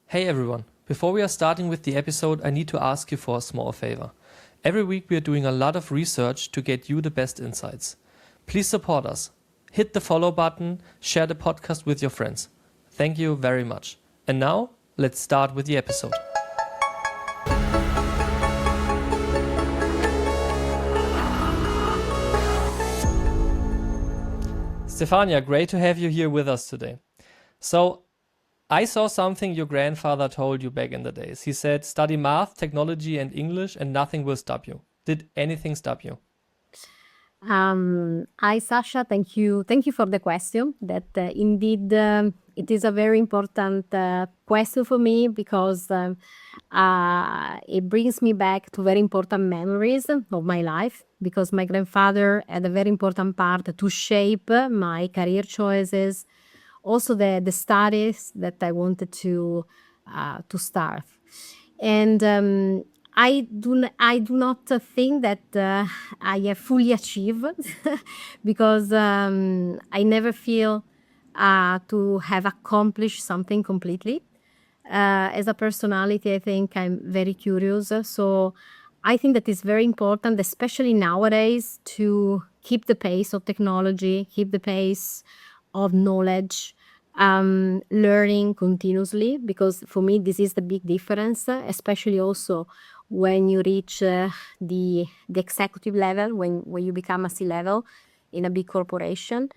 Hey everyone, before we are starting with the episode, I need to ask you for a small favor. Every week we are doing a lot of research to get you the best insights. Please support us. Hit the follow button, share the podcast with your friends. Thank you very much. And now, let's start with the episode. Stefania, great to have you here with us today. So, I saw something your grandfather told you back in the days. He said, study math, technology, and English, and nothing will stop you. Did anything stop you? Hi, Sasha. Thank you. Thank you for the question. That indeed it is a very important question for me because it brings me back to very important memories of my life. Because my grandfather had a very important part to shape my career choices, also the studies that I wanted to start. And I do not think that I have fully achieved because I never feel to have accomplished something completely. As a personality, I think I'm very curious. So I think that it's very important, especially nowadays, to keep the pace of technology, keep the pace of knowledge, learning continuously, because for me, this is the big difference, especially also when you reach the executive level, when you become a C-level in a big corporation.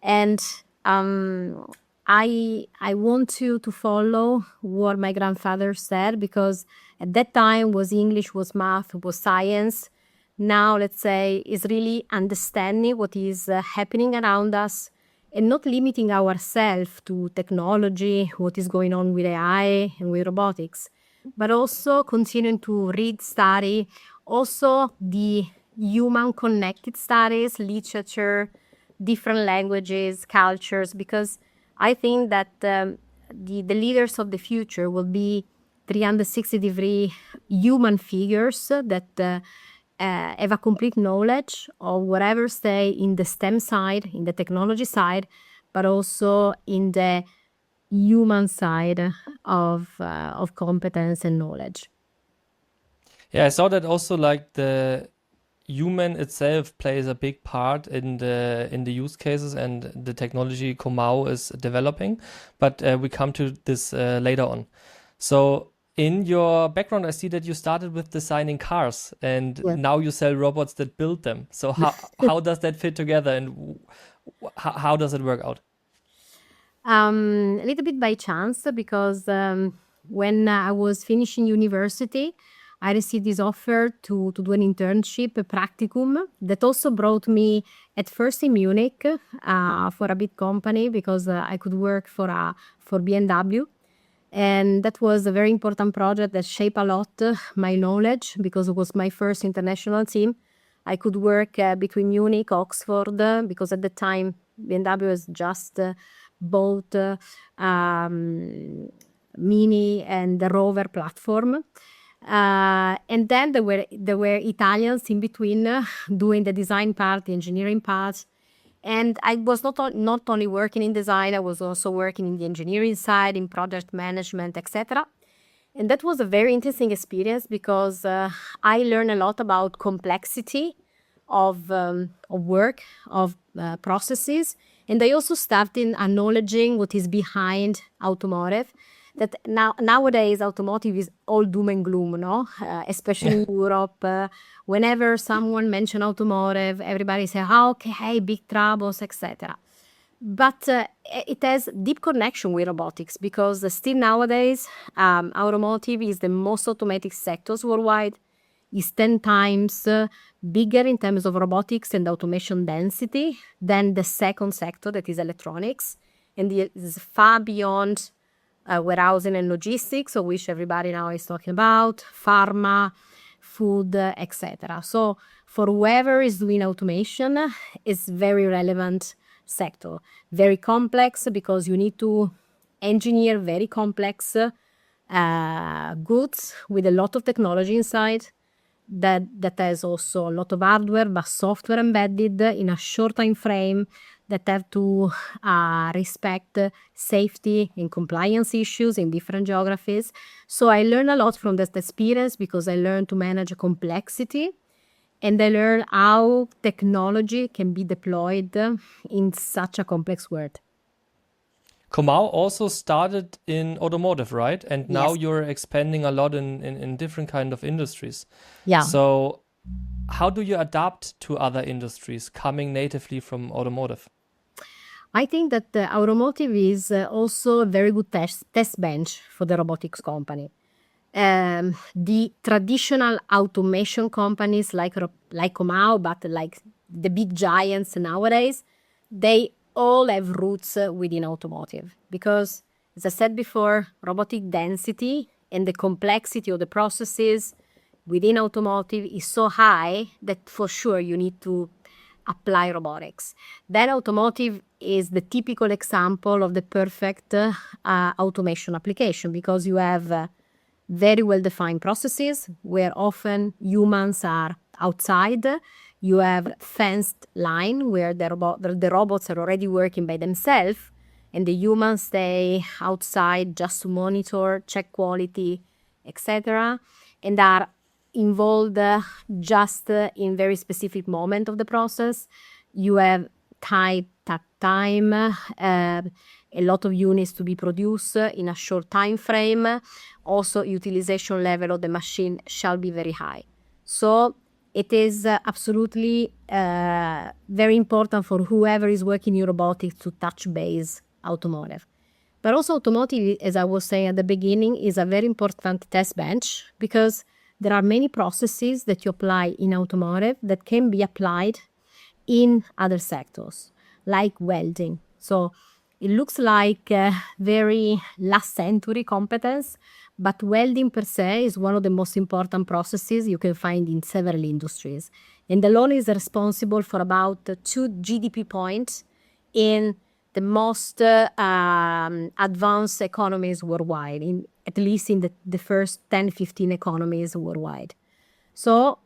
And I want to follow what my grandfather said, because at that time was English, was math, was science. Now, let's say, is really understanding what is happening around us and not limiting ourselves to technology, what is going on with AI and with robotics, but also continuing to read, study, also the human connected studies, literature, different languages, cultures, because I think that the leaders of the future will be 360-degree human figures that have a complete knowledge of whatever stay in the STEM side, in the technology side, but also in the human side of competence and knowledge. Yeah, I saw that also like the human itself plays a big part in the use cases and the technology Comau is developing, but we come to this later on. So in your background, I see that you started with designing cars and Yeah. now you sell robots that build them. So how does that fit together and how does it work out? A little bit by chance, because when I was finishing university, I received this offer to do an internship, a practicum, that also brought me at first in Munich for a big company, because I could work for BMW. And that was a very important project that shaped a lot my knowledge, because it was my first international team. I could work between Munich, Oxford, because at the time BMW was just bought Mini and the Rover platform. And then there were Italians in between doing the design part, the engineering part. And I was not only working in design, I was also working in the engineering side, in project management, etc. And that was a very interesting experience, because I learned a lot about complexity of work, of processes. And I also started acknowledging what is behind automotive. That nowadays automotive is all doom and gloom, no? Especially in Europe. Whenever someone mentions automotive, everybody says, "Oh, okay, big troubles, etc." But it has deep connection with robotics, because still nowadays, automotive is the most automated sectors worldwide. Is 10 times bigger in terms of robotics and automation density than the second sector, that is electronics. And it is far beyond warehousing and logistics, of which everybody now is talking about, pharma, food, etc. So for whoever is doing automation, it's very relevant sector. Very complex, because you need to engineer very complex goods with a lot of technology inside. that has also a lot of hardware but software embedded in a short time frame, that have to respect safety and compliance issues in different geographies. So I learned a lot from that experience, because I learned to manage complexity, and I learned how technology can be deployed in such a complex world. Comau also started in automotive, right? And now Yes. you're expanding a lot in different kind of industries. Yeah. So how do you adapt to other industries coming natively from automotive? I think that the automotive is also a very good test bench for the robotics company. The traditional automation companies like Comau, but like the big giants nowadays, they all have roots within automotive, because, as I said before, robotic density and the complexity of the processes within automotive is so high that for sure you need to apply robotics. Then automotive is the typical example of the perfect automation application, because you have very well defined processes where often humans are outside. You have fenced line where the robots are already working by themselves, and the humans stay outside just to monitor, check quality, etc., and are involved just in very specific moment of the process. You have tight time, a lot of units to be produced in a short time frame. Also, utilization level of the machine shall be very high. So it is absolutely very important for whoever is working in robotics to touch base automotive. But also automotive, as I was saying at the beginning, is a very important test bench, because there are many processes that you apply in automotive that can be applied in other sectors, like welding. So it looks like a very last century competence, but welding per se is one of the most important processes you can find in several industries. And alone is responsible for about 2 GDP points in the most advanced economies worldwide, at least in the first 10, 15 economies worldwide. So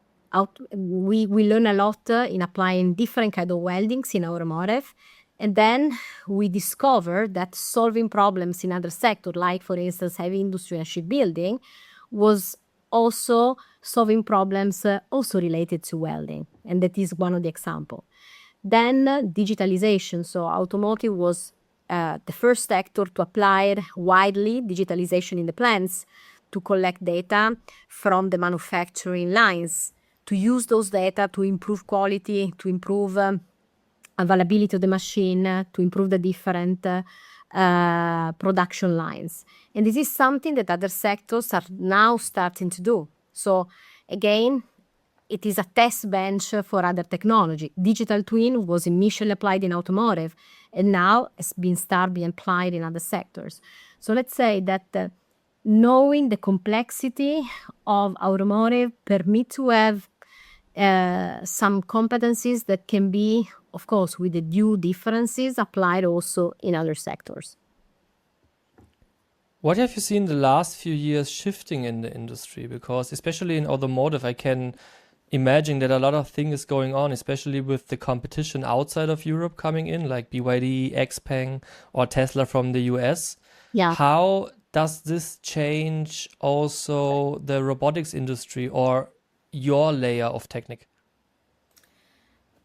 we learn a lot in applying different kind of weldings in automotive. And then we discover that solving problems in other sectors, like for instance heavy industry and shipbuilding, was also solving problems also related to welding. And that is one of the examples. Then digitalization. So automotive was the first sector to apply widely digitalization in the plants, to collect data from the manufacturing lines, to use those data to improve quality, to improve availability of the machine, to improve the different production lines. And this is something that other sectors are now starting to do. So again, it is a test bench for other technology. Digital twin was initially applied in automotive, and now it's been started being applied in other sectors. So let's say that knowing the complexity of automotive permit to have some competencies that can be, of course, with the due differences, applied also in other sectors. What have you seen the last few years shifting in the industry? Because especially in automotive, I can imagine that a lot of things going on, especially with the competition outside of Europe coming in, like BYD, XPeng, or Tesla from the US. Yeah. How does this change also the robotics industry or your layer of technique?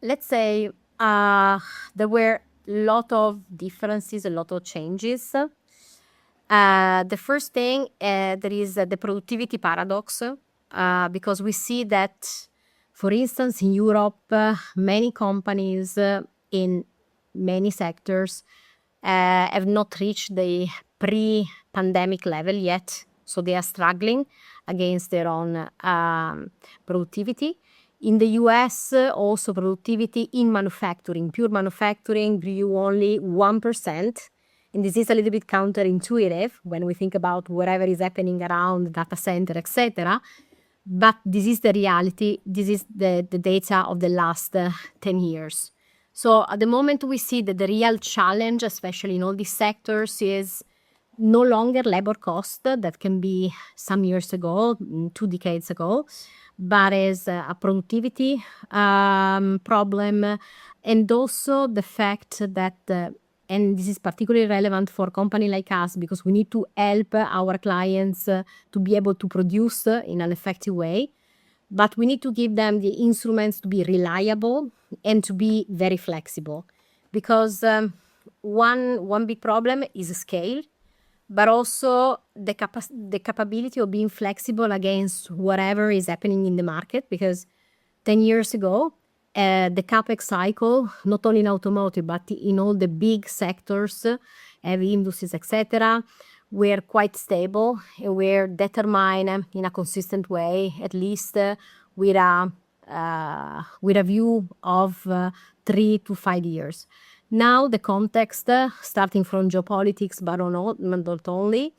Let's say there were a lot of differences, a lot of changes. The first thing, there is the productivity paradox, because we see that, for instance, in Europe, many companies in many sectors have not reached the pre-pandemic level yet. So they are struggling against their own productivity. In the US, also productivity in manufacturing, pure manufacturing, grew only 1%. And this is a little bit counterintuitive when we think about whatever is happening around data center, etc. But this is the reality. This is the data of the last 10 years. So at the moment we see that the real challenge, especially in all these sectors, is no longer labor cost that can be some years ago, 2 decades ago, but as a productivity problem, and also the fact that, and this is particularly relevant for a company like us because we need to help our clients to be able to produce in an effective way, but we need to give them the instruments to be reliable and to be very flexible because one big problem is scale, but also the capability of being flexible against whatever is happening in the market. Because 10 years ago, the CapEx cycle, not only in automotive, but in all the big sectors, heavy industries, etc., were quite stable and were determined in a consistent way, at least with a view of 3 to 5 years. Now the context, starting from geopolitics, but not only,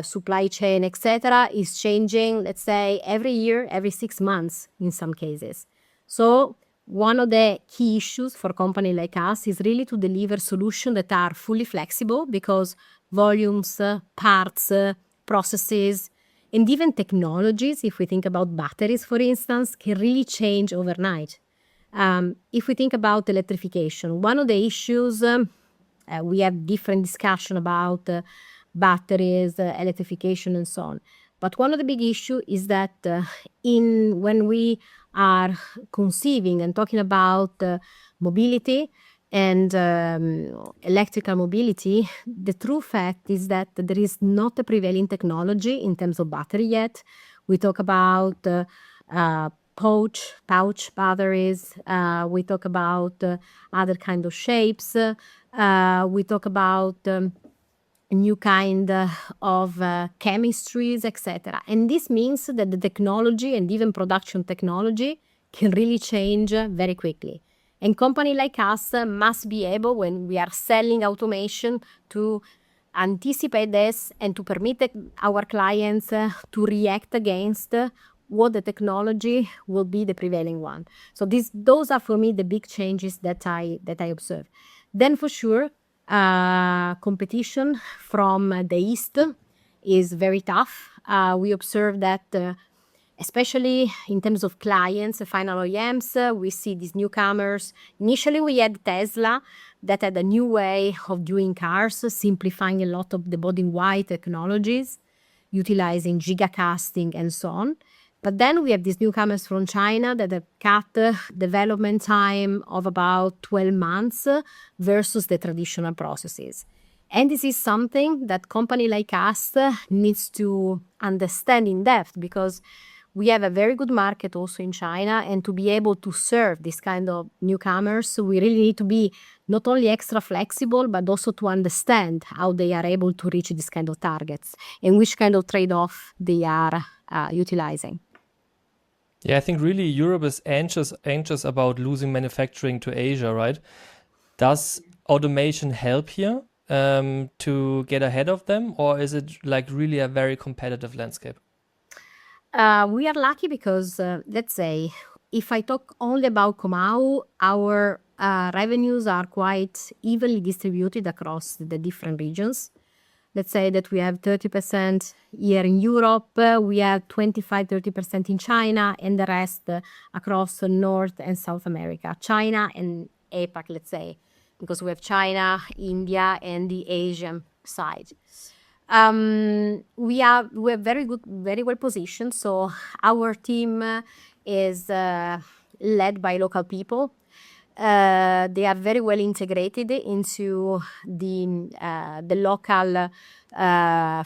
supply chain, etc., is changing, let's say, every year, every 6 months in some cases. So one of the key issues for a company like us is really to deliver solutions that are fully flexible because volumes, parts, processes, and even technologies, if we think about batteries, for instance, can really change overnight. If we think about electrification, one of the issues, we have different discussion about batteries, electrification, and so on. But one of the big issues is that when we are conceiving and talking about mobility and electrical mobility, the true fact is that there is not a prevailing technology in terms of battery yet. We talk about pouch batteries. We talk about other kind of shapes. We talk about new kind of chemistries, etc. And this means that the technology and even production technology can really change very quickly. And company like us must be able, when we are selling automation, to anticipate this and to permit our clients to react against what the technology will be the prevailing one. So those are for me the big changes that I observe. Then for sure, competition from the East is very tough. We observe that especially in terms of clients, final OEMs, we see these newcomers. Initially, we had Tesla that had a new way of doing cars, simplifying a lot of the body-in-white technologies, utilizing gigacasting and so on. But then we have these newcomers from China that have cut development time of about 12 months versus the traditional processes. And this is something that company like us needs to understand in depth because we have a very good market also in China, and to be able to serve this kind of newcomers, we really need to be not only extra flexible, but also to understand how they are able to reach this kind of targets and which kind of trade-off they are utilizing. Yeah, I think really Europe is anxious about losing manufacturing to Asia, right? Does automation help here to get ahead of them, or is it like really a very competitive landscape? We are lucky because, let's say, if I talk only about Comau, our revenues are quite evenly distributed across the different regions. Let's say that we have 30% here in Europe, we have 25-30% in China, and the rest across North and South America. China and APAC, let's say, because we have China, India, and the Asian side. We are very good, very well positioned. So our team is led by local people. They are very well integrated into the local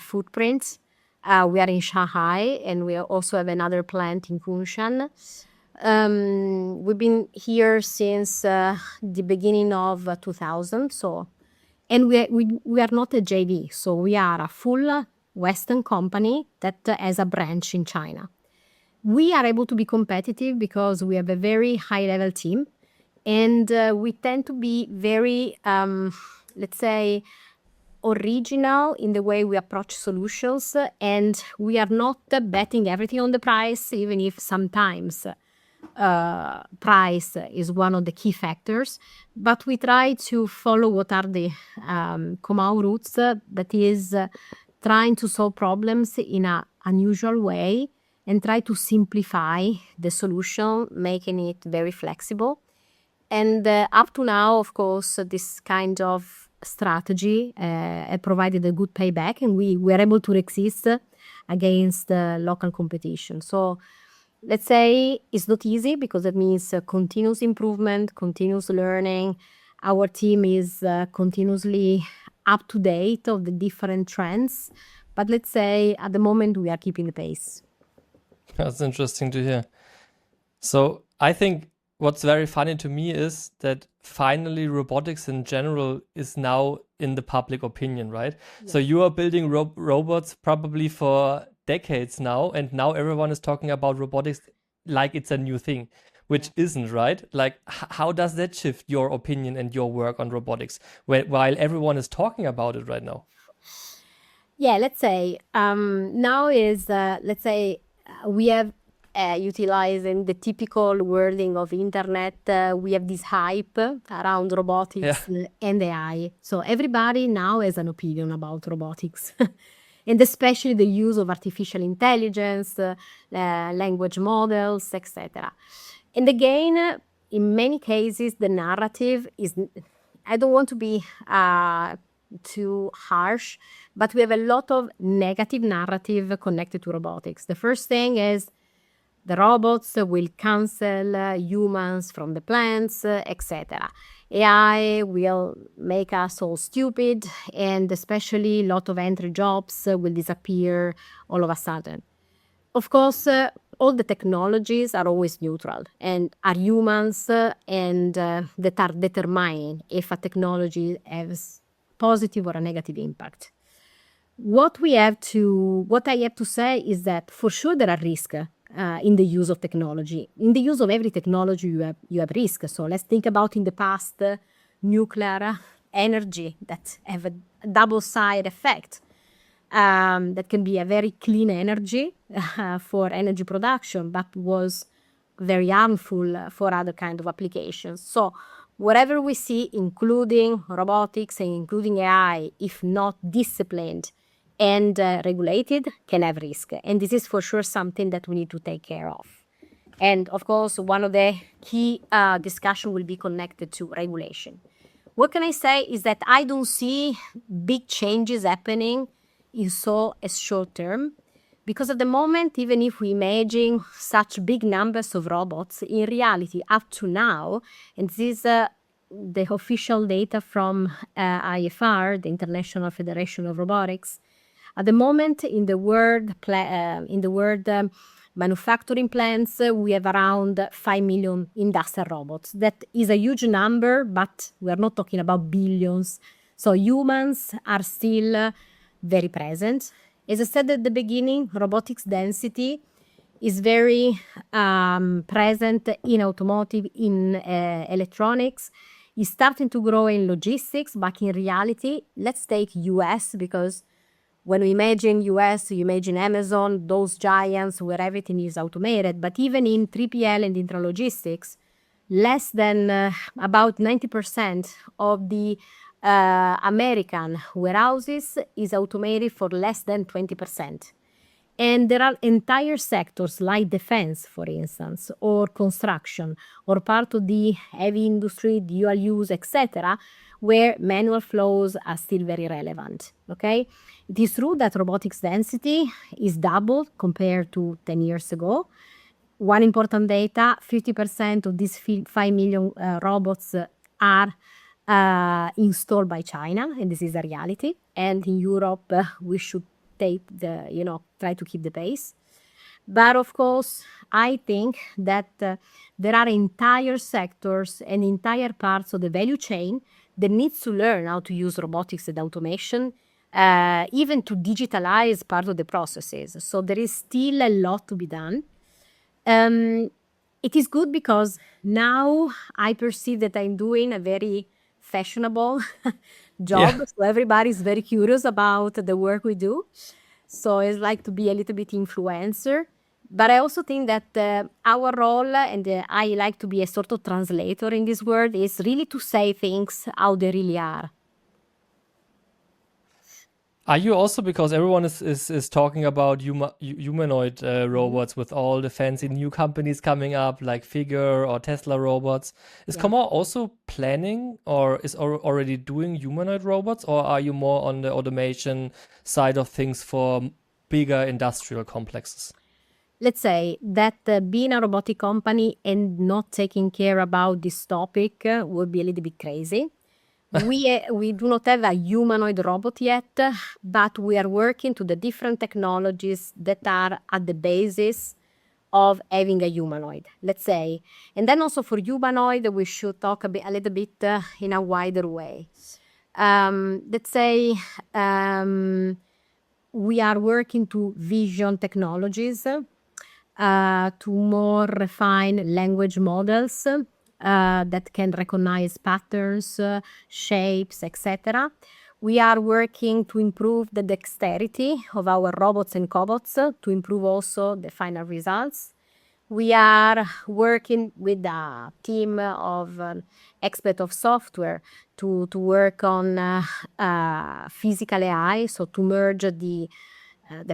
footprints. We are in Shanghai, and we also have another plant in Kunshan. We've been here since the beginning of 2000. And we are not a JV, so we are a full Western company that has a branch in China. We are able to be competitive because we have a very high-level team, and we tend to be very, let's say, original in the way we approach solutions, and we are not betting everything on the price, even if sometimes price is one of the key factors. But we try to follow what are the Comau roots, that is trying to solve problems in an unusual way and try to simplify the solution, making it very flexible. And up to now, of course, this kind of strategy provided a good payback, and we were able to resist against local competition. So let's say it's not easy, because it means continuous improvement, continuous learning. Our team is continuously up to date of the different trends. But let's say at the moment we are keeping the pace. That's interesting to hear. So I think what's very funny to me is that finally robotics in general is now in the public opinion, right? Yeah. So you are building robots probably for decades now, and now everyone is talking about robotics like it's a new thing, which isn't, right? Like, how does that shift your opinion and your work on robotics while everyone is talking about it right now? Yeah, let's say now is, let's say we have utilizing the typical wording of internet, we have this hype around robotics and AI. So everybody now has an opinion about robotics. And especially the use of artificial intelligence, language models, etc. And again, in many cases, the narrative is, I don't want to be too harsh, but we have a lot of negative narrative connected to robotics. The first thing is the robots will cancel humans from the plants, etc. AI will make us all stupid, and especially a lot of entry jobs will disappear all of a sudden. Of course, all the technologies are always neutral and are humans and that are determining if a technology has positive or a negative impact. What I have to say is that for sure there are risks in the use of technology. In the use of every technology, you have risk. So let's think about in the past, nuclear energy that have a double side effect. That can be a very clean energy for energy production, but was very harmful for other kind of applications. So whatever we see, including robotics and including AI, if not disciplined and regulated, can have risk. And this is for sure something that we need to take care of. And of course, one of the key discussion will be connected to regulation. What can I say is that I don't see big changes happening in so a short term, because at the moment, even if we imagine such big numbers of robots, in reality, up to now, and this is the official data from IFR, the International Federation of Robotics, at the moment in the world manufacturing plants, we have around 5 million industrial robots. That is a huge number, but we are not talking about billions. So humans are still very present. As I said at the beginning, robotics density is very present in automotive, in electronics. It's starting to grow in logistics, but in reality, let's take US, because when we imagine US, you imagine Amazon, those giants where everything is automated. But even in 3PL and intralogistics, less than about 90% of the American warehouses is automated for less than 20%. And there are entire sectors like defense, for instance, or construction, or part of the heavy industry, dual use, etc., where manual flows are still very relevant. Okay, it is true that robotics density is doubled compared to 10 years ago. One important data: 50% of these 5 million robots are installed by China, and this is a reality. And in Europe, we should try to keep the pace. But of course, I think that there are entire sectors and entire parts of the value chain that needs to learn how to use robotics and automation, even to digitalize part of the processes. So there is still a lot to be done. It is good because now I perceive that I'm doing a very fashionable job. So everybody's very curious about the work we do. So it's like to be a little bit influencer. But I also think that our role, and I like to be a sort of translator in this world, is really to say things how they really are. Are you also, because everyone is talking about humanoid Mhm. robots with all the fancy new companies coming up like Figure or Tesla robots, is Yeah. Comau also planning or is already doing humanoid robots, or are you more on the automation side of things for bigger industrial complexes? Let's say that being a robotic company and not taking care about this topic would be a little bit crazy. We do not have a humanoid robot yet, but we are working to the different technologies that are at the basis of having a humanoid, let's say. And then also for humanoid, we should talk a little bit in a wider way. Let's say we are working to vision technologies, to more refined language models that can recognize patterns, shapes, etc. We are working to improve the dexterity of our robots and cobots to improve also the final results. We are working with a team of experts of software to work on physical AI, so to merge the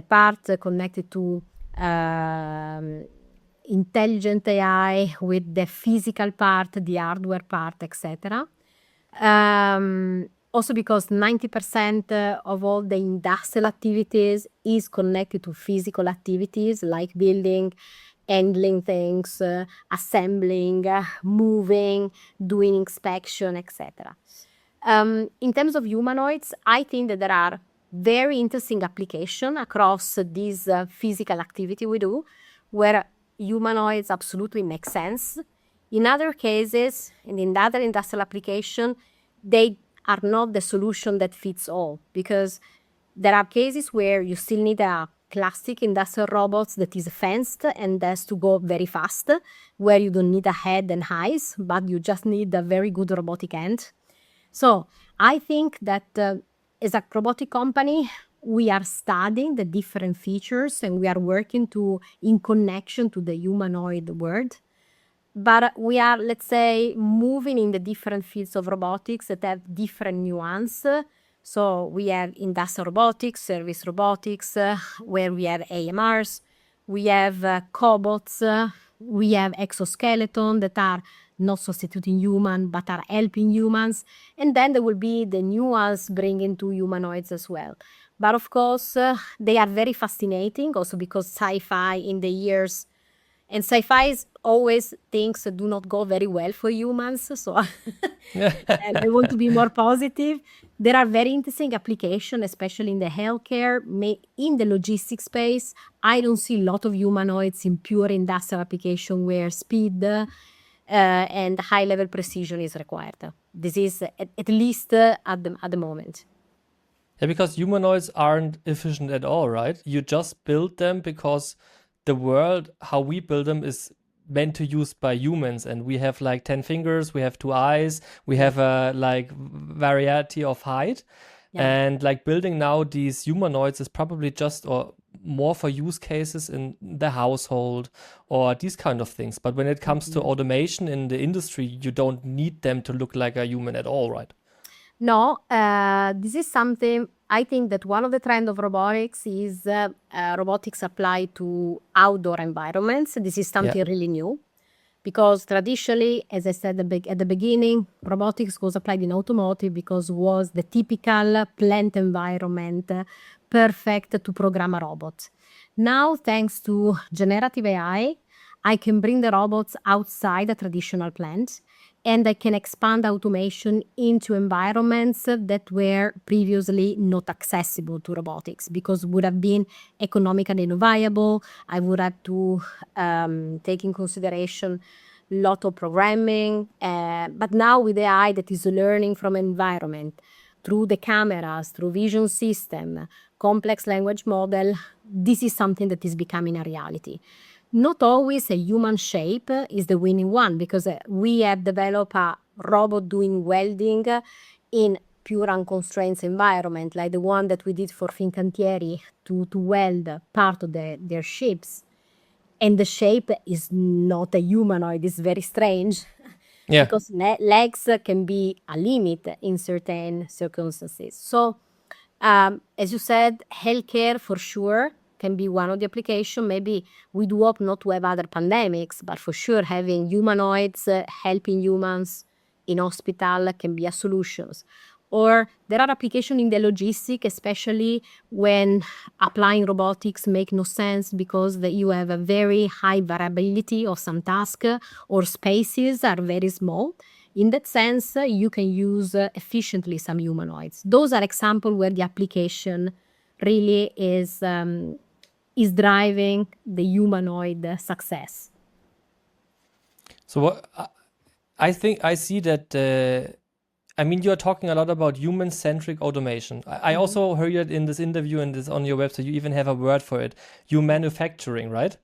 part connected to um, intelligent AI with the physical part, the hardware part, etc. Also because 90% of all the industrial activities is connected to physical activities like building, handling things, assembling, moving, doing inspection, etc. In terms of humanoids, I think that there are very interesting applications across these physical activity we do, where humanoids absolutely make sense. In other cases, and in other industrial application, they are not the solution that fits all, because there are cases where you still need a classic industrial robots that is fenced and has to go very fast, where you don't need a head and eyes, but you just need a very good robotic hand. So I think that as a robotic company, we are studying the different features and we are working to in connection to the humanoid world. But we are, let's say, moving in the different fields of robotics that have different nuance. So we have industrial robotics, service robotics, where we have AMRs, we have cobots, we have exoskeletons that are not substituting human but are helping humans. And then there will be the nuance bringing to humanoids as well. But of course, they are very fascinating also because sci-fi in the years and sci-fi always things that do not go very well for humans. So and I want to be more positive. There are very interesting applications, especially in the healthcare, in the logistics space. I don't see a lot of humanoids in pure industrial application where speed and high level precision is required. This is at least at the moment. Yeah, because humanoids aren't efficient at all, right? You just build them because the world, how we build them, is meant to use by humans. And we have like 10 fingers, we have two eyes, we Yeah. have a like variety of height. Yeah. And like building now these humanoids is probably just or more for use cases in the household or these kind of things. But when it comes to Mhm. automation in the industry, you don't need them to look like a human at all, right? No, this is something I think that one of the trend of robotics is robotics applied to outdoor environments. This is Yeah. something really new because traditionally, as I said at the beginning, robotics was applied in automotive because was the typical plant environment, perfect to program a robot. Now, thanks to generative I can bring the robots outside a traditional plant and I can expand automation into environments that were previously not accessible to robotics because would have been economically unviable. I would have to take in consideration a lot of programming, but now with AI that is learning from environment through the cameras, through vision system, complex language model, this is something that is becoming a reality. Not always a human shape is the winning one because we have developed a robot doing welding in pure unconstrained environment, like the one that we did for Fincantieri to weld part of their ships. And the shape is not a humanoid, it's very strange Yeah. because legs can be a limit in certain circumstances. So As you said, healthcare for sure can be one of the applications. Maybe we do hope not to have other pandemics, but for sure having humanoids helping humans in hospital can be a solution. Or there are applications in the logistic, especially when applying robotics make no sense because you have a very high variability of some tasks or spaces are very small. In that sense, you can use efficiently some humanoids. Those are examples where the application really is driving the humanoid success. So I think I see that. I mean, you're talking a lot about human-centric automation. I also heard it in this interview and this on your website. You even have a word for it, humanufacturing, right?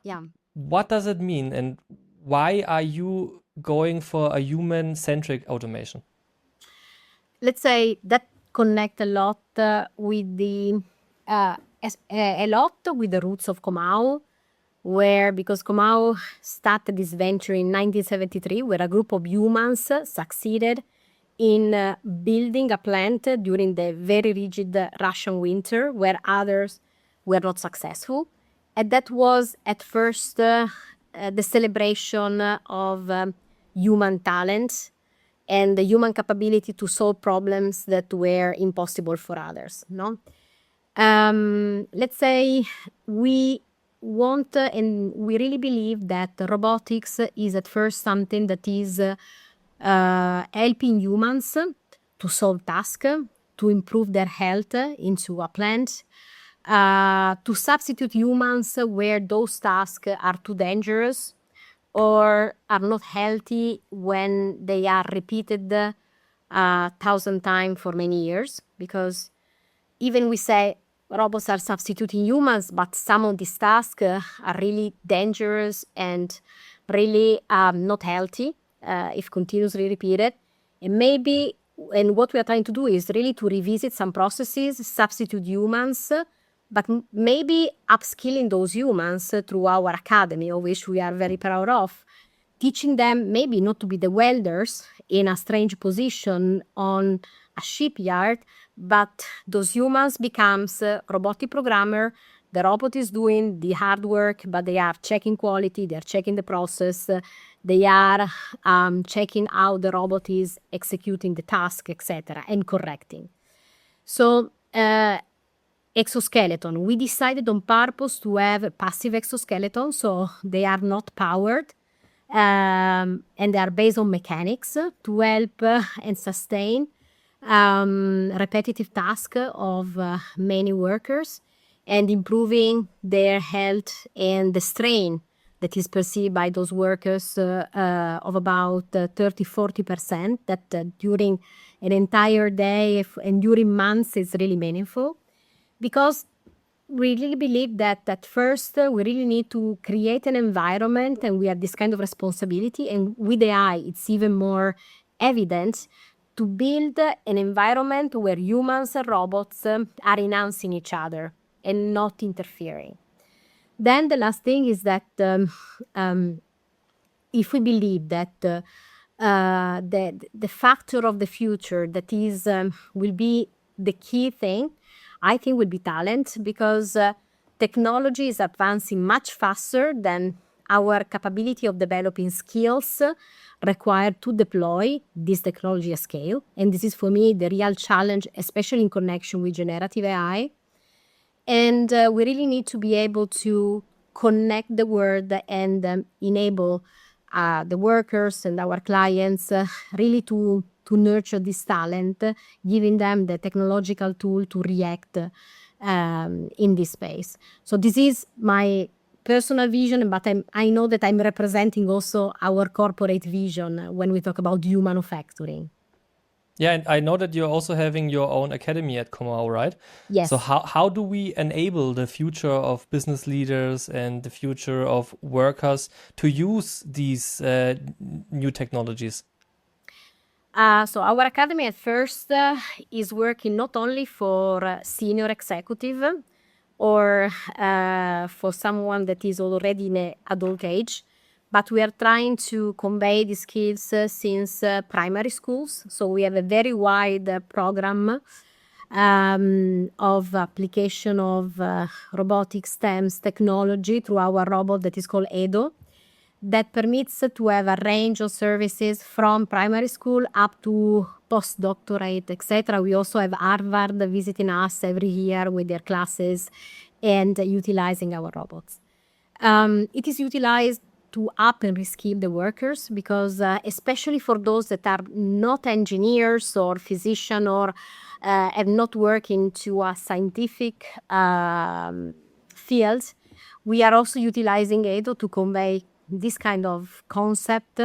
Yeah. What does it mean, and why are you going for a human-centric automation? Let's say that connect a lot with the a lot with the roots of Comau, where because Comau started this venture in 1973, where a group of humans succeeded in building a plant during the very rigid Russian winter, where others were not successful. And that was at first the celebration of human talent and the human capability to solve problems that were impossible for others. No, let's say we want and we really believe that robotics is at first something that is helping humans to solve tasks, to improve their health into a plant, to substitute humans where those tasks are too dangerous or are not healthy when they are repeated 1,000 times for many years. Because even we say robots are substituting humans, but some of these tasks are really dangerous and really not healthy if continuously repeated. And maybe, and what we are trying to do is really to revisit some processes, substitute humans, but maybe upskilling those humans through our academy, of which we are very proud of, teaching them maybe not to be the welders in a strange position on a shipyard, but those humans becomes robotic programmer. The robot is doing the hard work, but they are checking quality, they are checking the process, they are checking how the robot is executing the task, etc., and correcting. So exoskeleton, we decided on purpose to have a passive exoskeleton, so they are not powered, and they are based on mechanics to help and sustain repetitive tasks of many workers and improving their health and the strain that is perceived by those workers of about 30-40%, that during an entire day and during months is really meaningful. Because we really believe that at first we really need to create an environment, and we have this kind of responsibility, and with AI it's even more evident, to build an environment where humans and robots are enhancing each other and not interfering. Then the last thing is that if we believe that the factor of the future that is will be the key thing, I think will be talent, because technology is advancing much faster than our capability of developing skills required to deploy this technology at scale. And this is for me the real challenge, especially in connection with generative AI. And we really need to be able to connect the world and enable the workers and our clients really to nurture this talent, giving them the technological tool to react in this space. So this is my personal vision, but I know that I'm representing also our corporate vision when we talk about humanufacturing. Yeah, and I know that you're also having your own academy at Comau, right? Yes. So how do we enable the future of business leaders and the future of workers to use these new technologies? So our academy at first is working not only for senior executive or for someone that is already in an adult age, but we are trying to convey the skills since primary schools. So we have a very wide program of application of robotics, STEMs technology through our robot that is called Edo, that permits to have a range of services from primary school up to postdoctorate, etc. We also have Harvard visiting us every year with their classes and utilizing our robots. It is utilized to up and reskill the workers because especially for those that are not engineers or physician or have not worked into a scientific field, we are also utilizing Edo to convey this kind of concept,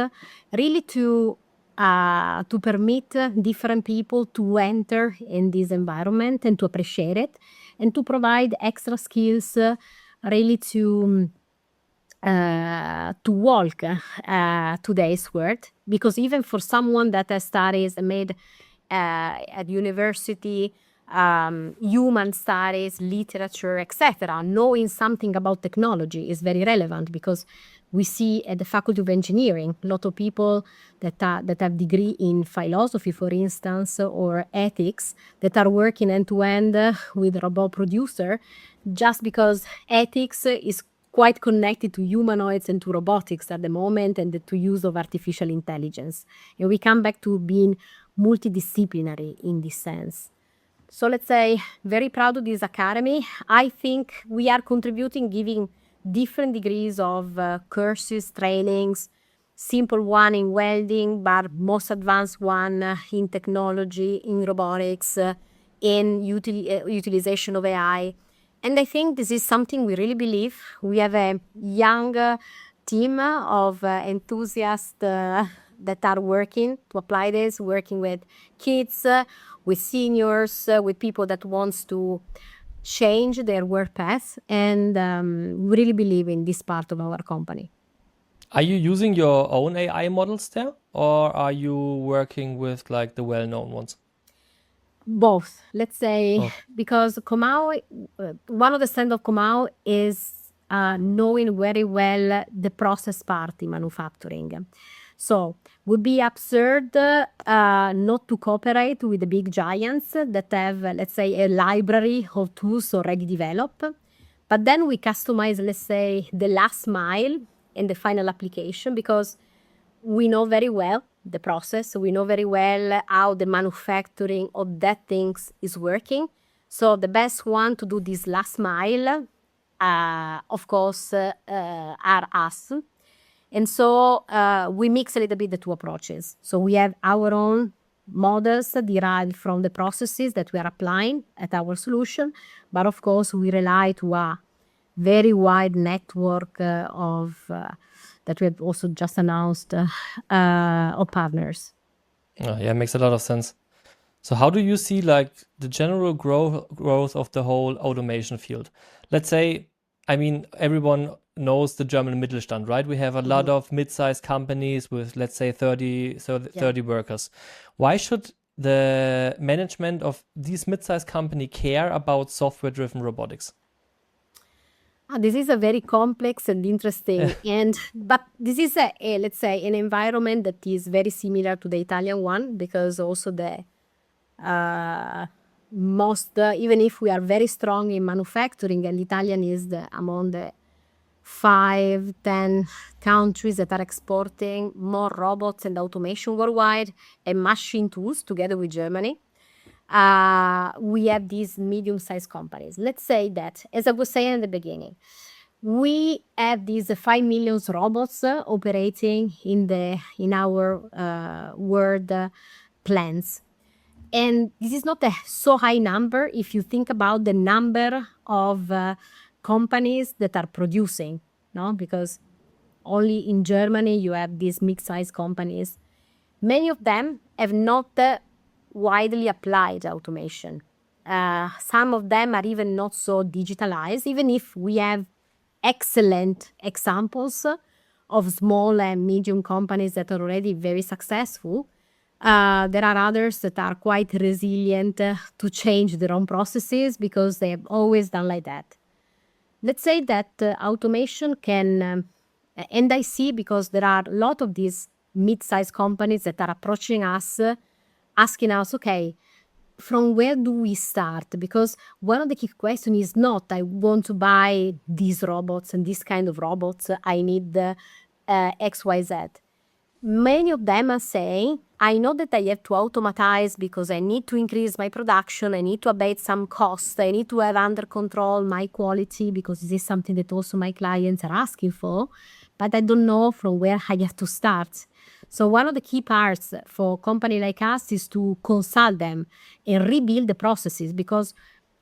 really to permit different people to enter in this environment and to appreciate it, and to provide extra skills really to walk today's world. Because even for someone that has studies and made at university, human studies, literature, etc., knowing something about technology is very relevant, because we see at the Faculty of Engineering a lot of people that have degree in philosophy, for instance, or ethics, that are working end-to-end with robot producer, just because ethics is quite connected to humanoids and to robotics at the moment, and to use of artificial intelligence. And we come back to being multidisciplinary in this sense. So let's say, very proud of this academy. I think we are contributing, giving different degrees of courses, trainings, simple one in welding, but most advanced one in technology, in robotics, in utilization of AI. And I think this is something we really believe. We have a young team of enthusiasts that are working to apply this, working with kids, with seniors, with people that wants to change their work path. And we really believe in this part of our company. Are you using your own AI models there, or are you working with like the well-known ones? Both, let's say, Both. because Comau, one of the strengths of Comau is knowing very well the process part in manufacturing. So would be absurd not to cooperate with the big giants that have, let's say, a library of tools already developed. But then we customize, let's say, the last mile and the final application, because we know very well the process. We know very well how the manufacturing of that things is working. So the best one to do this last mile, of course, are us. And so we mix a little bit the two approaches. So we have our own models derived from the processes that we are applying at our solution. But of course, we rely to a very wide network of that we have also just announced of partners. Yeah, makes a lot of sense. So how do you see like the general growth of the whole automation field? Let's say, I mean, everyone knows the German Mittelstand, right? We have a lot of mid-sized companies with, let's say, 30 workers. Why should the management of these mid-sized company care about software-driven robotics? This is a very complex and interesting, but this is let's say, an environment that is very similar to the Italian one, because also the most, even if we are very strong in manufacturing, and Italian is among the 5-10 countries that are exporting more robots and automation worldwide, and machine tools together with Germany. We have these medium-sized companies. Let's say that, as I was saying at the beginning, we have these 5 million robots operating in our world plants. And this is not a so high number if you think about the number of companies that are producing, no? Because only in Germany you have these mid-sized companies. Many of them have not widely applied automation. Some of them are even not so digitalized, even if we have excellent examples of small and medium companies that are already very successful. There are others that are quite resilient to change their own processes, because they have always done like that. Let's say that automation can, and I see, because there are a lot of these mid-sized companies that are approaching us, asking us, okay, from where do we start? Because one of the key questions is not, I want to buy these robots and this kind of robots, I need XYZ. Many of them are saying, I know that I have to automatize because I need to increase my production, I need to abate some costs, I need to have under control my quality because this is something that also my clients are asking for, but I don't know from where I have to start. So one of the key parts for a company like us is to consult them and rebuild the processes because,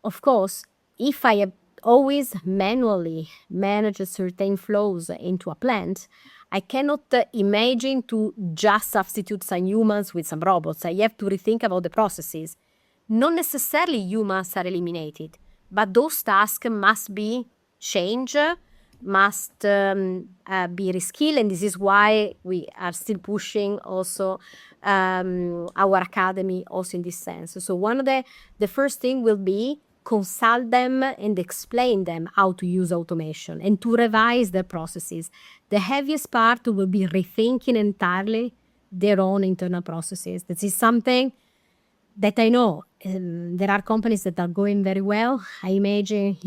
of course, if I have always manually managed certain flows into a plant, I cannot imagine to just substitute some humans with some robots. I have to rethink about the processes. Not necessarily humans are eliminated, but those tasks must be changed, must be reskilled, and this is why we are still pushing also our academy also in this sense. So one of the first thing will be consult them and explain them how to use automation and to revise their processes. The heaviest part will be rethinking entirely their own internal processes. This is something that I know there are companies that are going very well. I imagine,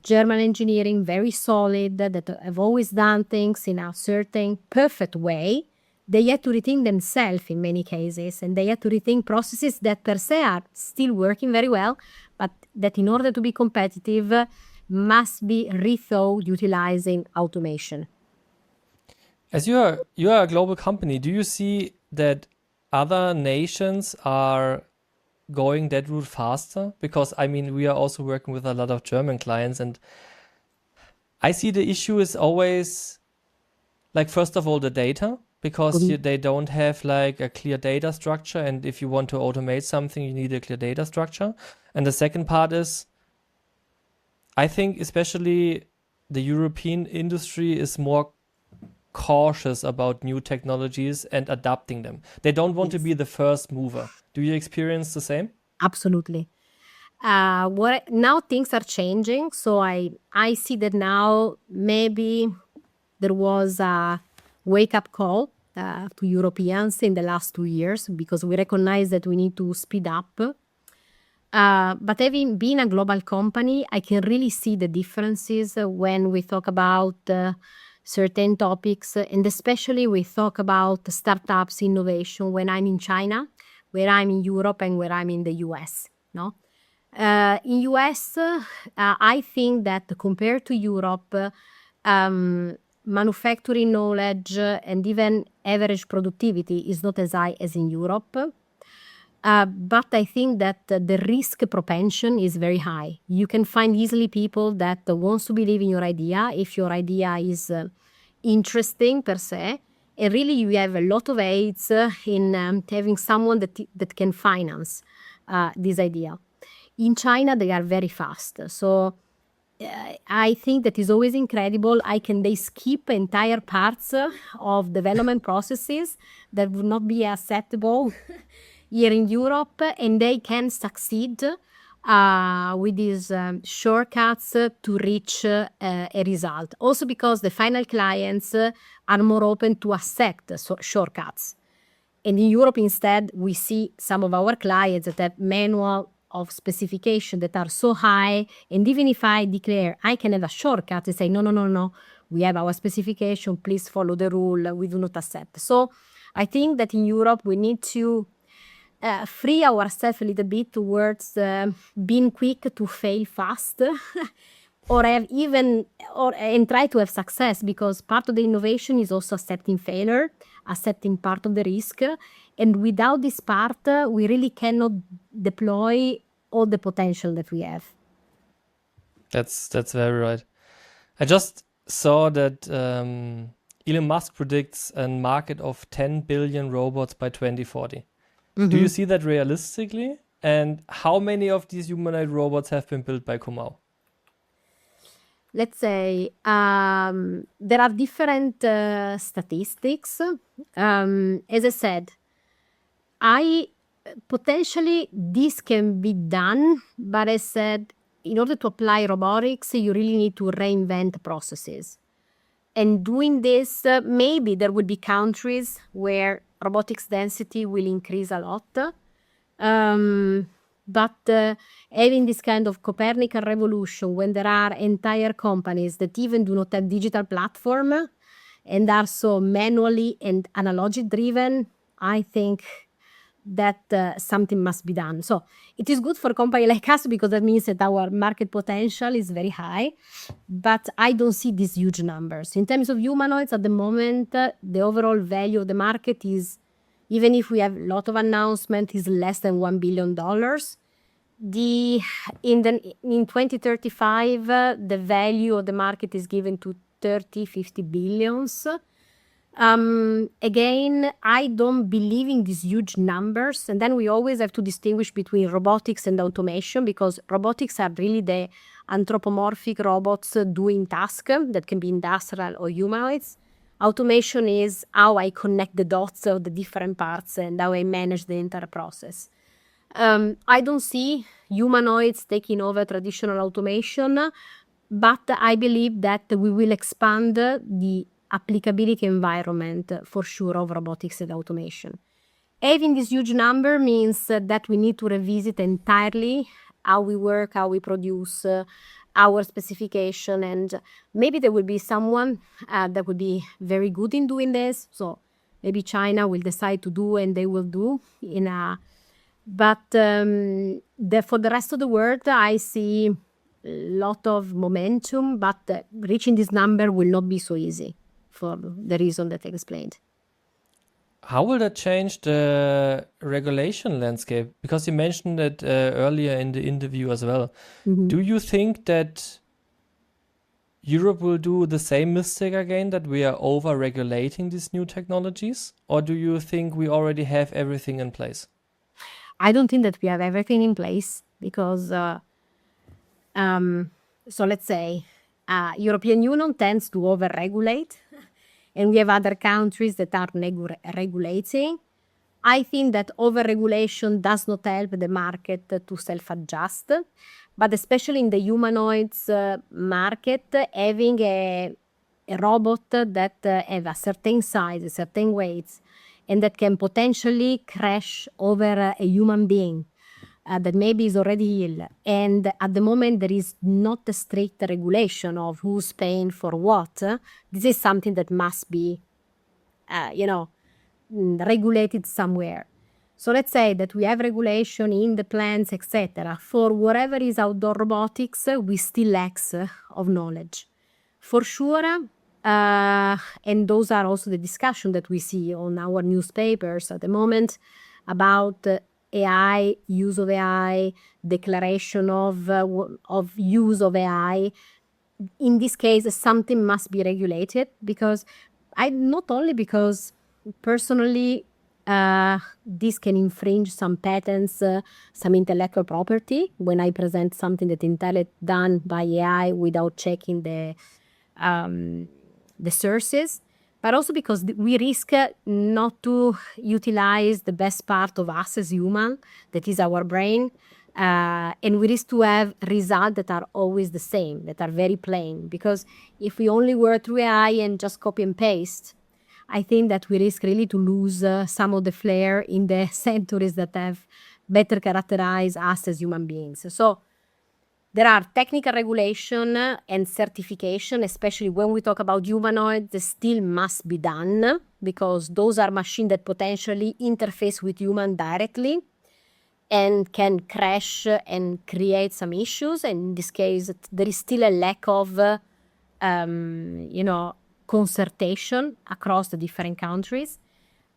German engineering, very solid, that have always done things in a certain perfect way. They had to rethink themselves in many cases, and they had to rethink processes that per se are still working very well, but that in order to be competitive must be rethought utilizing automation. As you are a global company, do you see that other nations are going that route faster? Because I mean, we are also working with a lot of German clients, and I see the issue is always like, first of all, the data, because they don't have like a clear data structure, and if you want to automate something, you need a clear data structure. And the second part is, I think especially the European industry is more cautious about new technologies and adapting them. They don't want to be the first mover. Do you experience the same? Absolutely. Now things are changing, so I see that now maybe there was a wake-up call to Europeans in the last 2 years because we recognize that we need to speed up. But having been a global company, I can really see the differences when we talk about certain topics, and especially we talk about startups, innovation, when I'm in China, where I'm in Europe, and where I'm in the US. No? In US, I think that compared to Europe, manufacturing knowledge and even average productivity is not as high as in Europe. But I think that the risk propension is very high. You can find easily people that wants to believe in your idea if your idea is interesting per se. And really you have a lot of aids in having someone that can finance this idea. In China, they are very fast. So I think that is always incredible. They skip entire parts of development processes that would not be acceptable here in Europe, and they can succeed with these shortcuts to reach a result. Also because the final clients are more open to accept shortcuts. And in Europe, instead, we see some of our clients that have manual of specification that are so high, and even if I declare I can have a shortcut, they say, no, we have our specification, please follow the rule, we do not accept. So I think that in Europe, we need to free ourselves a little bit towards being quick to fail fast and try to have success, because part of the innovation is also accepting failure, accepting part of the risk, and without this part we really cannot deploy all the potential that we have. That's very right. I just saw that Elon Musk predicts a market of 10 billion robots by 2040. Do you see that realistically? And how many of these humanoid robots have been built by Comau? Let's say there are different statistics. As I said, potentially this can be done, but I said in order to apply robotics, you really need to reinvent processes. And doing this, maybe there would be countries where robotics density will increase a lot. But having this kind of Copernican revolution when there are entire companies that even do not have digital platform and are so manually and analogic driven, I think that something must be done. So it is good for a company like us because that means that our market potential is very high, but I don't see these huge numbers. In terms of humanoids at the moment, the overall value of the market is, even if we have a lot of announcements, is less than $1 billion. In 2035, the value of the market is given to 30-50 billions. Again, I don't believe in these huge numbers. And then we always have to distinguish between robotics and automation, because robotics are really the anthropomorphic robots doing tasks that can be industrial or humanoids. Automation is how I connect the dots of the different parts and how I manage the entire process. I don't see humanoids taking over traditional automation, but I believe that we will expand the applicability environment for sure of robotics and automation. Having this huge number means that we need to revisit entirely how we work, how we produce, our specification, and maybe there will be someone that would be very good in doing this. So maybe China will decide to do and they will do but for the rest of the world, I see a lot of momentum, but reaching this number will not be so easy for the reason that I explained. How will that change the regulation landscape? Because you mentioned it earlier in the interview as well. Do you think that Europe will do the same mistake again, that we are over-regulating these new technologies? Or do you think we already have everything in place? I don't think that we have everything in place because, so let's say, European Union tends to over-regulate, and we have other countries that are regulating. I think that over-regulation does not help the market to self-adjust, but especially in the humanoids market, having a robot that have a certain size, a certain weight, and that can potentially crash over a human being that maybe is already ill. And at the moment, there is not a strict regulation of who's paying for what. This is something that must be, regulated somewhere. So let's say that we have regulation in the plants, etc. For whatever is outdoor robotics, we still lack of knowledge. For sure, and those are also the discussion that we see on our newspapers at the moment about AI, use of AI, declaration of use of AI. In this case, something must be regulated because not only because personally this can infringe some patents, some intellectual property when I present something that entirely done by AI without checking the sources, but also because we risk not to utilize the best part of us as human, that is our brain, and we risk to have results that are always the same, that are very plain. Because if we only work through AI and just copy and paste, I think that we risk really to lose some of the flair in the centuries that have better characterized us as human beings. So there are technical regulation and certification, especially when we talk about humanoids, that still must be done because those are machines that potentially interface with human directly and can crash and create some issues. And in this case, there is still a lack of, concertation across the different countries.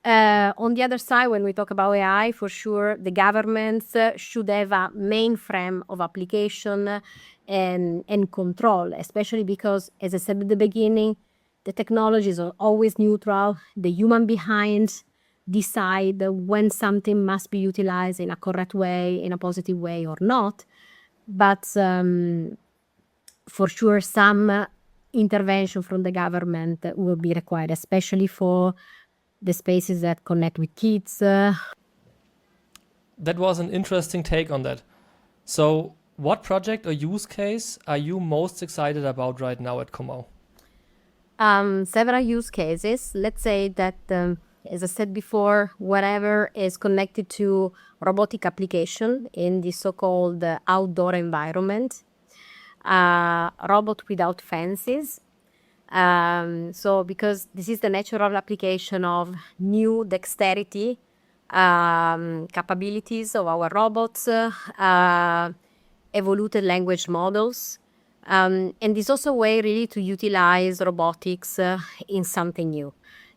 On the other side, when we talk about AI, for sure, the governments should have a mainframe of application and control, especially because, as I said at the beginning, the technologies are always neutral. The human behind decide when something must be utilized in a correct way, in a positive way or not. But for sure, some intervention from the government will be required, especially for the spaces that connect with kids. That was an interesting take on that. So what project or use case are you most excited about right now at Comau? Several use cases. Let's say that as I said before, whatever is connected to robotic application in the so-called outdoor environment, robot without fences. So because this is the natural application of new dexterity capabilities of our robots, evolved language models, and it's also a way really to utilize robotics in something new.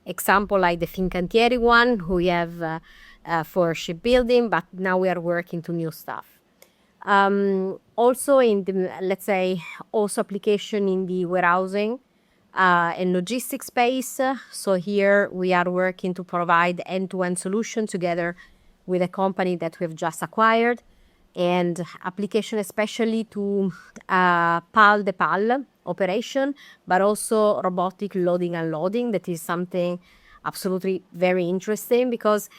Example like the Fincantieri one, who we have for shipbuilding, but now we are working to new stuff. Also in the, let's say, also application in the warehousing and logistics space. So here we are working to provide end-to-end solution together with a company that we've just acquired, and application especially to pal operation, but also robotic loading and unloading. That is something absolutely very interesting because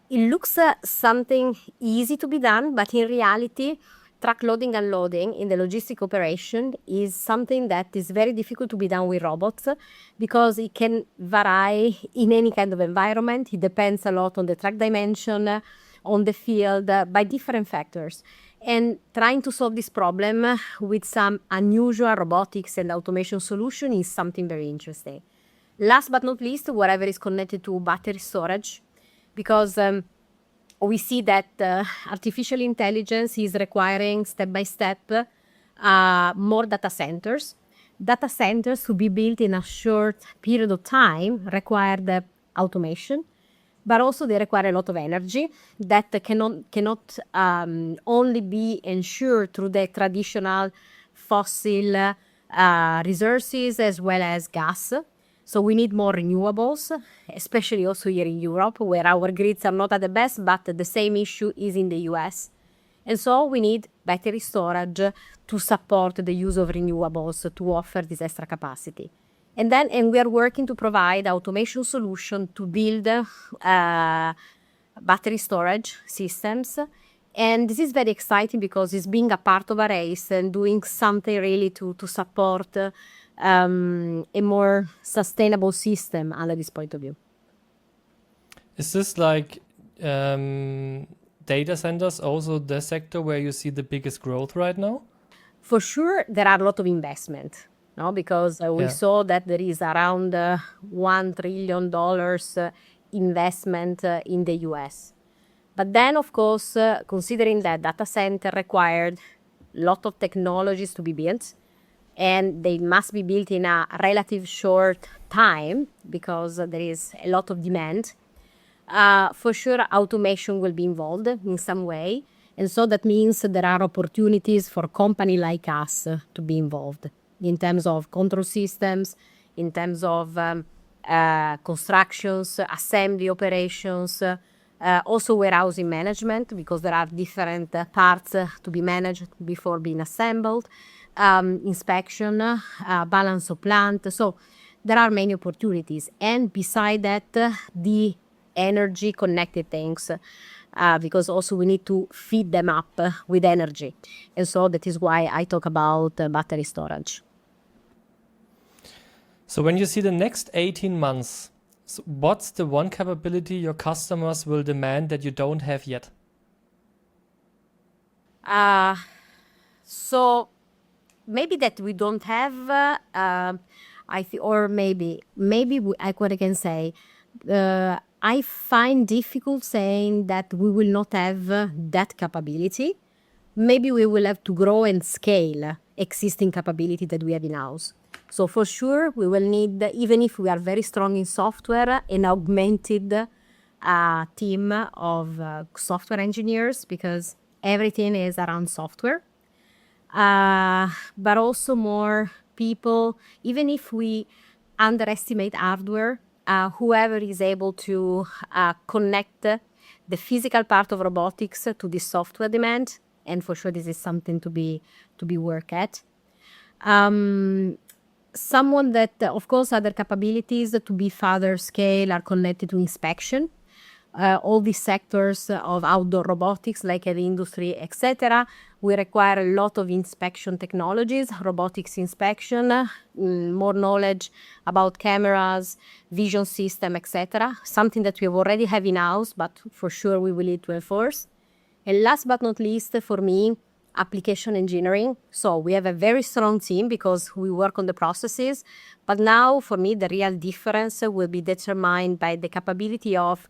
it looks something easy to be done, but in reality, truck loading and unloading in the logistic operation is something that is very difficult to be done with robots because it can vary in any kind of environment. It depends a lot on the truck dimension, on the field, by different factors. And trying to solve this problem with some unusual robotics and automation solution is something very interesting. Last but not least, whatever is connected to battery storage, because we see that artificial intelligence is requiring step by step more data centers. Data centers to be built in a short period of time require the automation, but also they require a lot of energy that cannot only be ensured through the traditional fossil resources as well as gas. So we need more renewables, especially also here in Europe, where our grids are not at the best, but the same issue is in the US. And so we need battery storage to support the use of renewables to offer this extra capacity. And we are working to provide automation solution to build battery storage systems. And this is very exciting because it's being a part of a race and doing something really to support a more sustainable system under this point of view. Is this like data centers also the sector where you see the biggest growth right now? For sure, there are a lot of investment, no? Because we saw that there is around $1 trillion investment in the US. But then, of course, considering that data center required a lot of technologies to be built, and they must be built in a relative short time because there is a lot of demand, for sure automation will be involved in some way. And so that means there are opportunities for a company like us to be involved in terms of control systems, in terms of constructions, assembly operations, also warehousing management, because there are different parts to be managed before being assembled, inspection, balance of plant. So there are many opportunities. And beside that, the energy connected things, because also we need to feed them up with energy. And so that is why I talk about battery storage. So when you see the next 18 months, what's the one capability your customers will demand that you don't have yet? So maybe that we don't have, or maybe what I can say, I find difficult saying that we will not have that capability. Maybe we will have to grow and scale existing capability that we have in-house. So for sure, we will need, even if we are very strong in software, an augmented team of software engineers, because everything is around software. But also more people, even if we underestimate hardware, whoever is able to connect the physical part of robotics to the software demand, and for sure this is something to be worked at. Someone that, of course, other capabilities to be further scale are connected to inspection. all these sectors of outdoor robotics, like heavy industry, etc., we require a lot of inspection technologies, robotics inspection, more knowledge about cameras, vision system, etc. Something that we already have in-house, but for sure we will need to enforce. And last but not least, for me, application engineering. So we have a very strong team because we work on the processes. But now, for me, the real difference will be determined by the capability of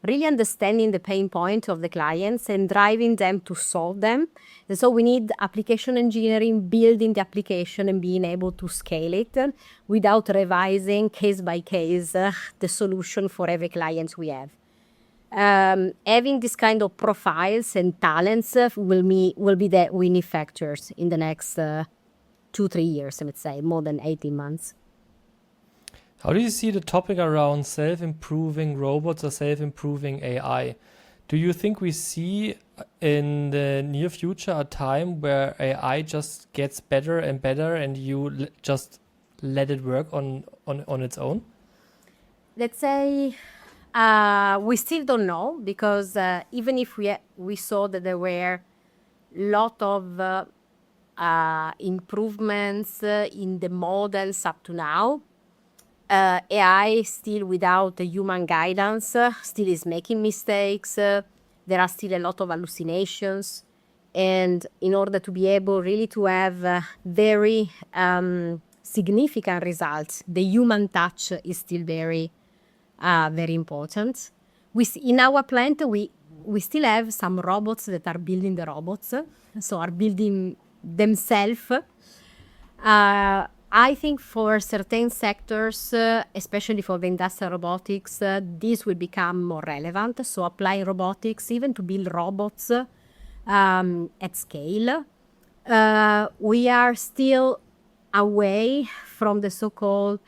really understanding the pain point of the clients and driving them to solve them. And so we need application engineering, building the application and being able to scale it without revising case by case the solution for every client we have. Having this kind of profiles and talents will be the winning factors in the next 2-3 years, I would say, more than 18 months. How do you see the topic around self-improving robots or self-improving AI? Do you think we see in the near future a time where AI just gets better and better and you just let it work on its own? Let's say we still don't know, because even if we saw that there were a lot of improvements in the models up to now, AI still without a human guidance still is making mistakes. There are still a lot of hallucinations. And in order to be able really to have very significant results, the human touch is still very important. In our plant, we still have some robots that are building the robots, so are building themselves. I think for certain sectors, especially for the industrial robotics, this will become more relevant. So applying robotics, even to build robots at scale. We are still away from the so-called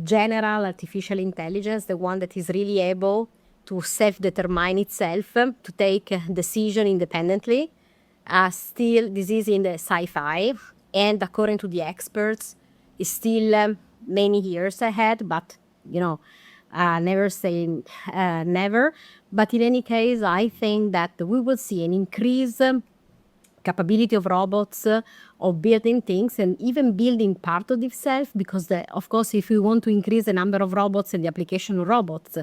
general artificial intelligence, the one that is really able to self-determine itself, to take a decision independently. Still, this is in the sci-fi, and according to the experts, is still many years ahead, but never say never. But in any case, I think that we will see an increased capability of robots of building things and even building part of itself, because of course, if we want to increase the number of robots and the application of robots,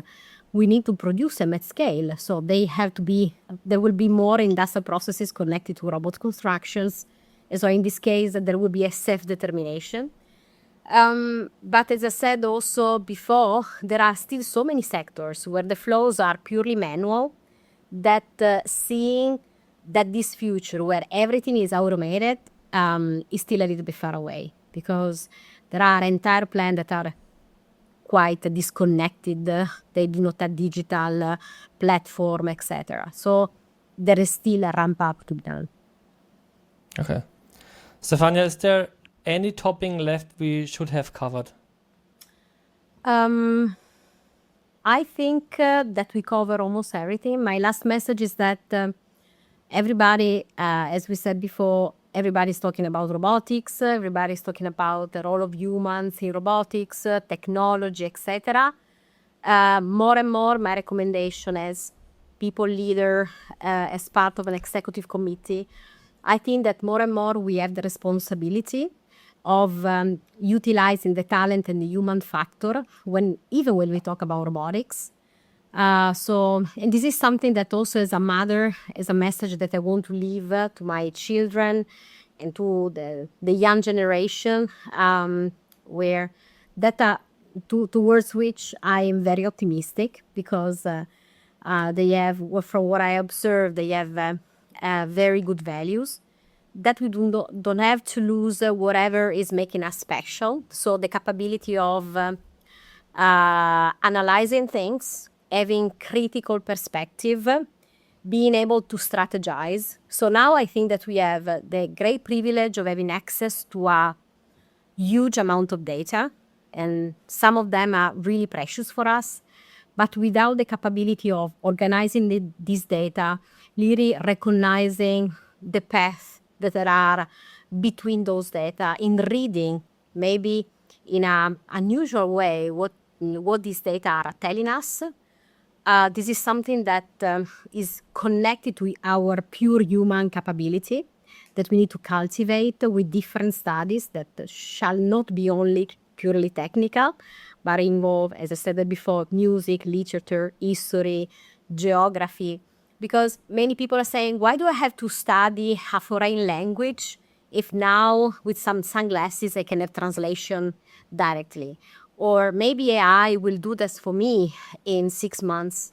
we need to produce them at scale. So there will be more industrial processes connected to robot constructions. And so in this case, there will be a self-determination. But as I said also before, there are still so many sectors where the flows are purely manual, that seeing that this future where everything is automated is still a little bit far away, because there are entire plants that are quite disconnected. They do not have digital platform, etc. So there is still a ramp up to be done. Okay. Stefania, is there any topic left we should have covered? I think that we cover almost everything. My last message is that everybody, as we said before, everybody's talking about robotics. Everybody's talking about the role of humans in robotics, technology, etc. More and more, my recommendation as people leader, as part of an executive committee, I think that more and more we have the responsibility of utilizing the talent and the human factor even when we talk about robotics. And this is something that also as a mother, as a message that I want to leave to my children and to the young generation, towards which I am very optimistic, because they have, from what I observe, they have very good values, that we don't have to lose whatever is making us special. So the capability of analyzing things, having critical perspective, being able to strategize. So now I think that we have the great privilege of having access to a huge amount of data, and some of them are really precious for us. But without the capability of organizing this data, really recognizing the path that there are between those data, in reading maybe in an unusual way what these data are telling us, this is something that is connected to our pure human capability that we need to cultivate with different studies that shall not be only purely technical, but involve, as I said before, music, literature, history, geography. Because many people are saying, why do I have to study a foreign language if now with some sunglasses I can have translation directly? Or maybe AI will do this for me in 6 months.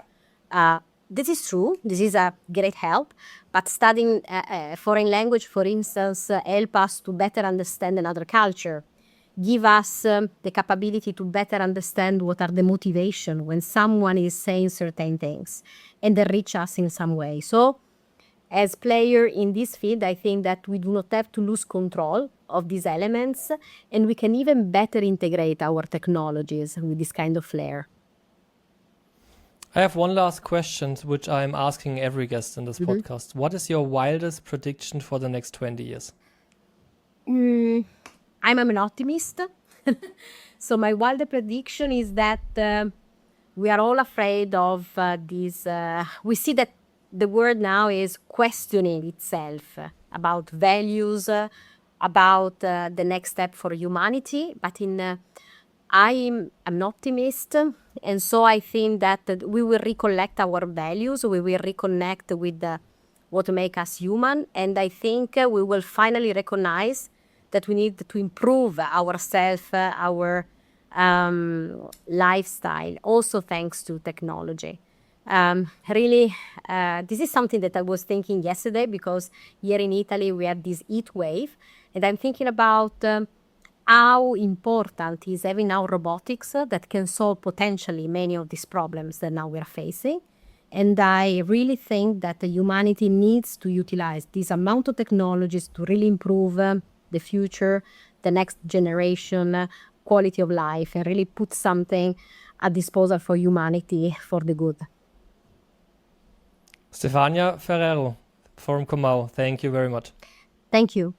This is true. This is a great help. But studying a foreign language, for instance, help us to better understand another culture, give us the capability to better understand what are the motivation when someone is saying certain things, and enrich us in some way. So as player in this field, I think that we do not have to lose control of these elements, and we can even better integrate our technologies with this kind of flair. I have one last question, which I'm asking every guest in this podcast. What is your wildest prediction for the next 20 years? I'm an optimist. So my wild prediction is that we are all afraid of this. We see that the world now is questioning itself about values, about the next step for humanity. But I'm an optimist, and so I think that we will recollect our values. We will reconnect with what makes us human, and I think we will finally recognize that we need to improve ourselves, our lifestyle, also thanks to technology. Really, this is something that I was thinking yesterday, because here in Italy we had this heat wave, and I'm thinking about how important is having now robotics that can solve potentially many of these problems that now we're facing. And I really think that the humanity needs to utilize this amount of technologies to really improve the future, the next generation, quality of life, and really put something at disposal for humanity for the good. Stefania Ferrero from Comau, thank you very much. Thank you.